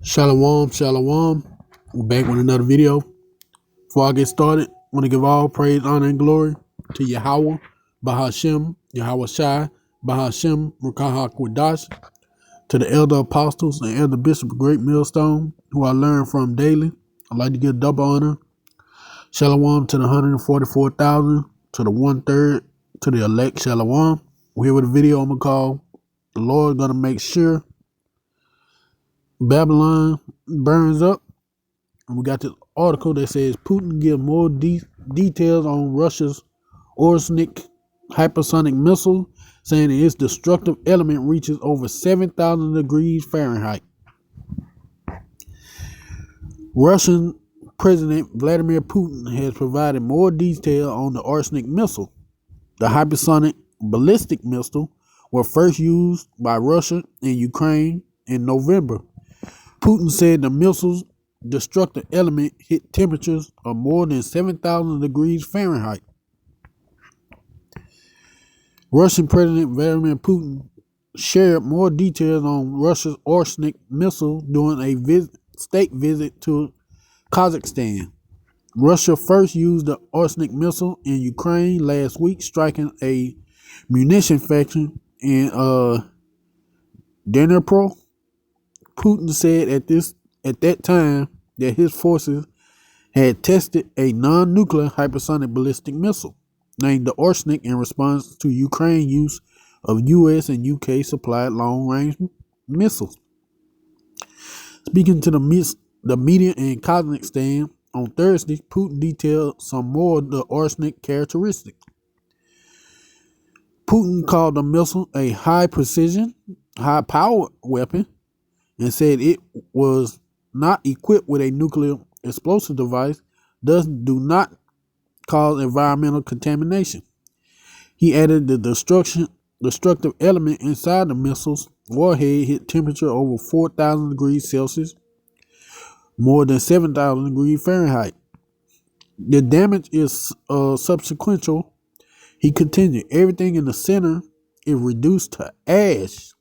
Shalom, shalom. We're back with another video. Before I get started, I want to give all praise, honor, and glory to Yahweh, Bahashem, Yahweh Shai, Bahashem, Rukaha Kwadash, to the elder apostles and elder bishop of Great Millstone, who I learn from daily. I'd like to give double honor. Shalom to the 144,000, to the 1/3, to the elect. Shalom. We're here with a video I'm going to call The Lord Gonna Make Sure Babylon Burns Up. And we got this article that says Putin gives more details on Russia's Orsnik hypersonic missile, saying that its destructive element reaches over 7,000 degrees Fahrenheit. Russian President Vladimir Putin has provided more detail on the Orsnik missile. The hypersonic ballistic missile was first used by Russia and Ukraine in November. Putin said the missile's destructive element hit temperatures of more than 7,000 degrees Fahrenheit. Russian President Vladimir Putin shared more details on Russia's Orsnik missile during a state visit to Kazakhstan. Russia first used the Orsnik missile in Ukraine last week, striking a munition factory in Dnipro. Putin said at that time that his forces had tested a non-nuclear hypersonic ballistic missile named the Orsnik in response to Ukraine's use of U.S. and U.K. supplied long-range missiles. Speaking to the media in Kazakhstan on Thursday, Putin detailed some more of the Orsnik characteristics. Putin called the missile a high-precision, high-powered weapon and said it was not equipped with a nuclear explosive device, thus do not cause environmental contamination. He added the destructive element inside the missile's warhead hit temperature over 4,000 degrees Celsius, more than 7,000 degrees Fahrenheit. The damage is subsequential. He continued, everything in the center is reduced to ash,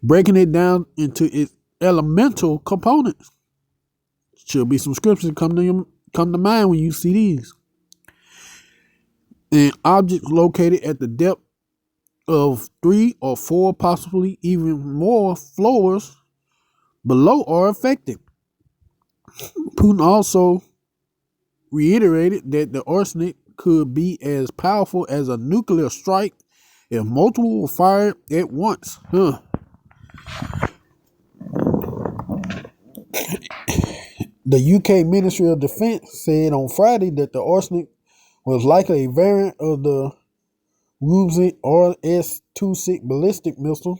breaking it down into its elemental components. Should be some scriptures come to mind when you see these. And objects located at the depth of 3 or 4, possibly even more floors below are affected. Putin also reiterated that the Orsnik could be as powerful as a nuclear strike if multiple were fired at once. The UK Ministry of Defense said on Friday that the Orsnik was likely a variant of the Rubzi RS-26 ballistic missile,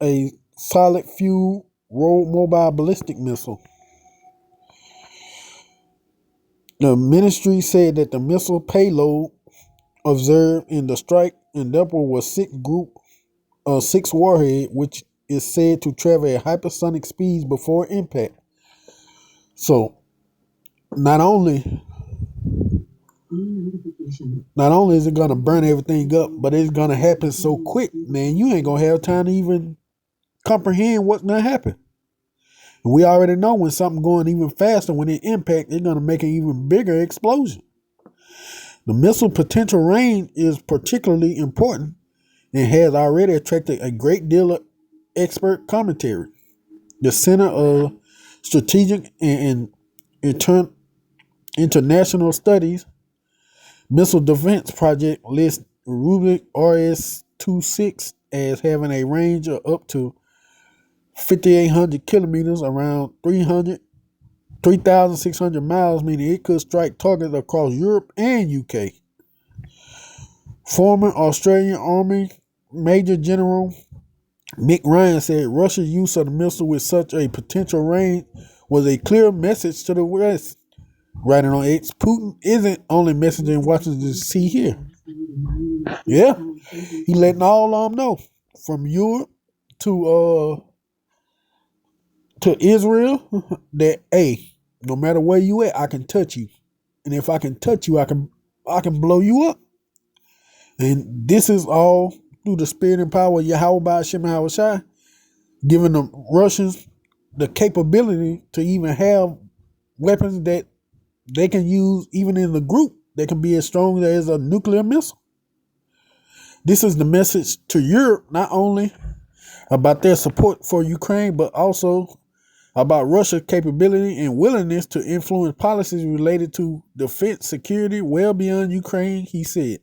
a solid fuel road mobile ballistic missile. The ministry said that the missile payload observed in the strike endeavor was 6 warhead, which is said to travel at hypersonic speeds before impact. So, not only is it going to burn everything up, but it's going to happen so quick, man, you ain't going to have time to even comprehend what's going to happen. And we already know when something going even faster, when it impacts, it's going to make an even bigger explosion. The missile potential range is particularly important and has already attracted a great deal of expert commentary. The Center of Strategic and International Studies Missile Defense Project lists Rubik RS-26 as having a range of up to 5,800 kilometers, around 3,600 miles, meaning it could strike targets across Europe and UK. Former Australian Army Major General Mick Ryan said Russia's use of the missile with such a potential range was a clear message to the West. Writing on X, Putin isn't only messaging Washington D.C. here. Yeah, he letting all of them know, from Europe to Israel, that hey, no matter where you at, I can touch you, and if I can touch you, I can blow you up. And this is all through the spirit and power of Yahweh Ba'ashem Shai, giving the Russians the capability to even have weapons that they can use even in the group that can be as strong as a nuclear missile. This is the message to Europe, not only about their support for Ukraine, but also about Russia's capability and willingness to influence policies related to defense security well beyond Ukraine, he said.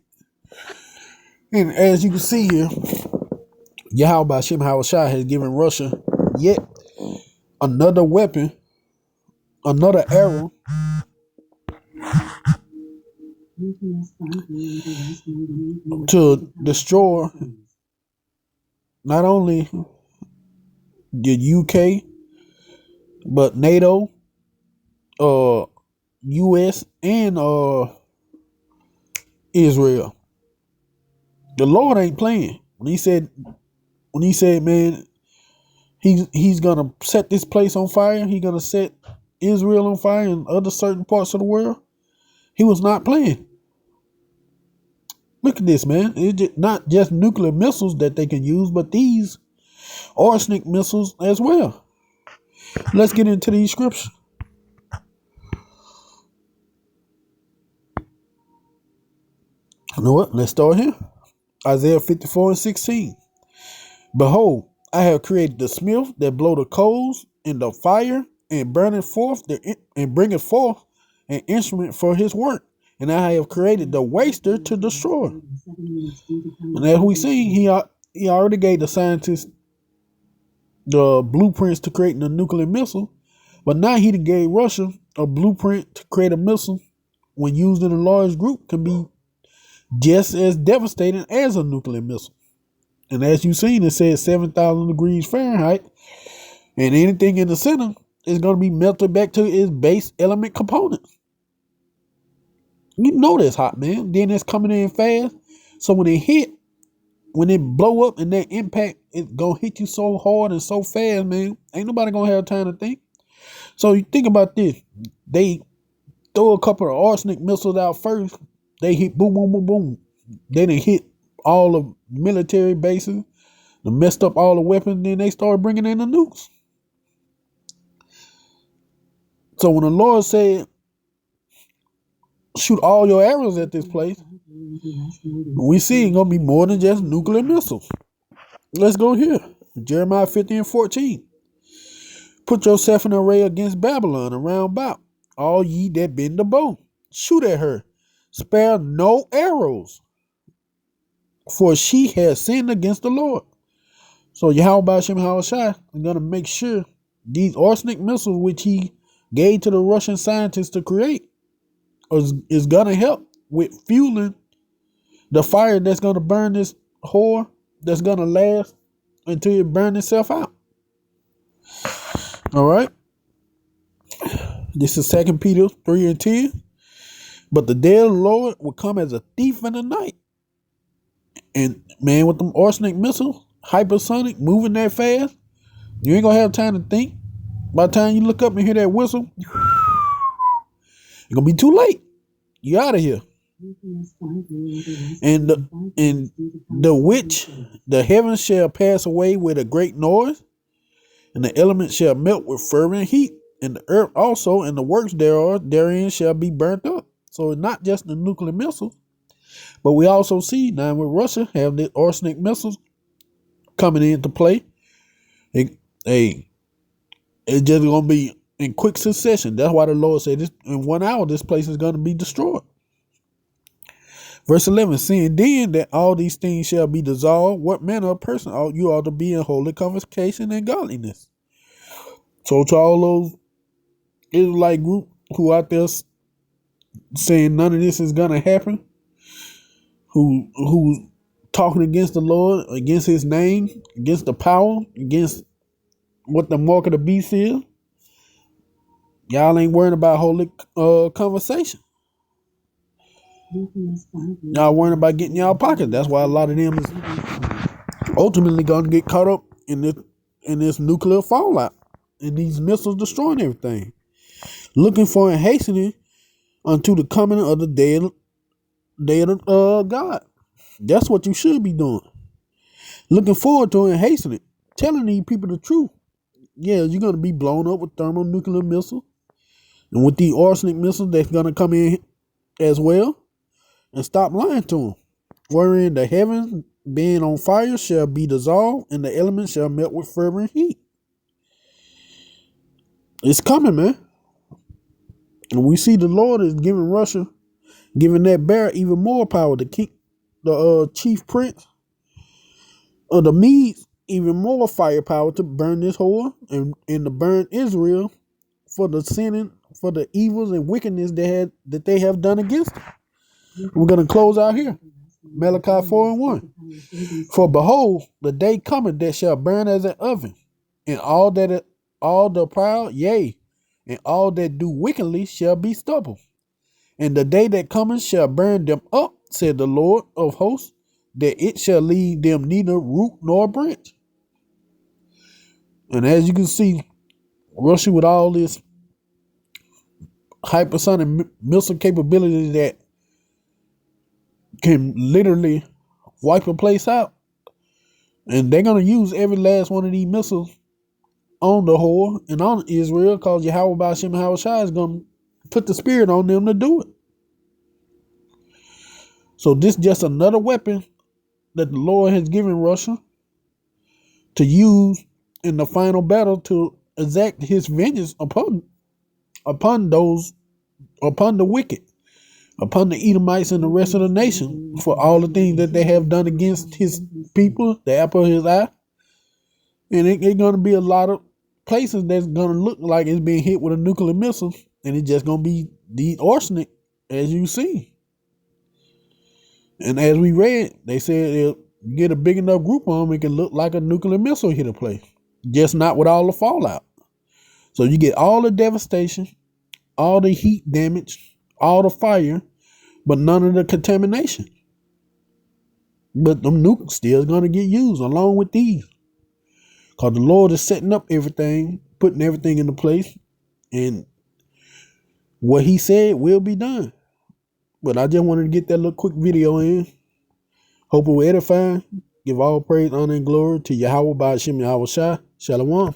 And as you can see here, Yahweh Shem Hawashai has given Russia yet another weapon, another arrow to destroy not only the UK, but NATO, US, and Israel. The Lord ain't playing. When he said, man, he's gonna set this place on fire. He's gonna set Israel on fire and other certain parts of the world. He was not playing. Look at this, man. It's not just nuclear missiles that they can use, but these arsenic missiles as well. Let's get into these scriptures. You know what? Let's start here. Isaiah 54:16. Behold, I have created the smith that blow the coals in the fire and burneth forth and bringeth forth an instrument for his work. And I have created the waster to destroy. And as we see, he already gave the scientists the blueprints to creating a nuclear missile, but now he gave Russia a blueprint to create a missile when used in a large group can be just as devastating as a nuclear missile. And as you've seen, it says 7,000 degrees Fahrenheit, and anything in the center is going to be melted back to its base element components. You know that's hot, man. Then it's coming in fast. So when it blow up and that impact, it's going to hit you so hard and so fast, man. Ain't nobody going to have time to think. So you think about this. They throw a couple of arsenic missiles out first. They hit boom, boom, boom, boom. Then they hit all the military bases. They messed up all the weapons. Then they started bringing in the nukes. So when the Lord said, shoot all your arrows at this place, we see it's going to be more than just nuclear missiles. Let's go here. Jeremiah 50:14. Put yourself in array against Babylon around about, all ye that bend the bow. Shoot at her. Spare no arrows, for she has sinned against the Lord. So Yahweh Shem Hawashai is going to make sure these arsenic missiles, which he gave to the Russian scientists to create, is going to help with fueling the fire that's going to burn this whore, that's going to last until it burns itself out. All right. This is 2 Peter 3:10. But the day of the Lord will come as a thief in the night. And man, with them arsenic missiles, hypersonic, moving that fast, you ain't going to have time to think. By the time you look up and hear that whistle, it's going to be too late. You out of here. And the which the heavens shall pass away with a great noise, and the elements shall melt with fervent heat, and the earth also and the works therein shall be burnt up. So it's not just the nuclear missiles, but we also see now with Russia have the arsenic missiles coming into play. It's just going to be in quick succession. That's why the Lord said this, in 1 hour this place is going to be destroyed. Verse 11, seeing then that all these things shall be dissolved, what manner of person you ought to be in holy convocation and godliness. So to all those Israelite group who out there saying none of this is gonna happen, who's talking against the Lord, against his name, against the power, against what the mark of the beast is, y'all ain't worrying about holy conversation. Y'all worrying about getting y'all pocket. That's why a lot of them is ultimately gonna get caught up in this nuclear fallout and these missiles destroying everything. Looking for and hastening unto the coming of the day of God. That's what you should be doing. Looking forward to and hastening. Telling these people the truth. Yeah, you're gonna be blown up with thermonuclear missiles, and with the arsenic missiles that's gonna come in as well. And stop lying to them. Wherein the heavens being on fire shall be dissolved, and the elements shall melt with fervent heat. It's coming, man. And we see the Lord is giving Russia, giving that bear even more power. The chief prince of the Medes, even more firepower to burn this whore and to burn Israel for the sinning, for the evils and wickedness that they have done against them. We're gonna close out here. Malachi 4:1. For behold, the day cometh that shall burn as an oven, and all the proud, yea, and all that do wickedly shall be stubble. And the day that cometh shall burn them up, said the Lord of hosts, that it shall leave them neither root nor branch. And as you can see, Russia with all this hypersonic missile capability that can literally wipe a place out. And they're going to use every last one of these missiles on the whore and on Israel because Yahweh Ba'ashem Yahushua is going to put the spirit on them to do it. So this is just another weapon that the Lord has given Russia to use in the final battle to exact his vengeance upon the wicked, upon the Edomites and the rest of the nation for all the things that they have done against his people, the apple of his eye. And it's going to be a lot of places that's going to look like it's being hit with a nuclear missile, and it's just going to be the arsenic, as you see. And as we read, they said if you get a big enough group on them, it can look like a nuclear missile hit a place, just not with all the fallout. So you get all the devastation, all the heat damage, all the fire, but none of the contamination. But them nukes still going to get used along with these. Because the Lord is setting up everything, putting everything into place, and what he said will be done. But I just wanted to get that little quick video in. Hope it will edify. Give all praise, honor, and glory to Yahweh Ba'ashem Yahushua. Shalom.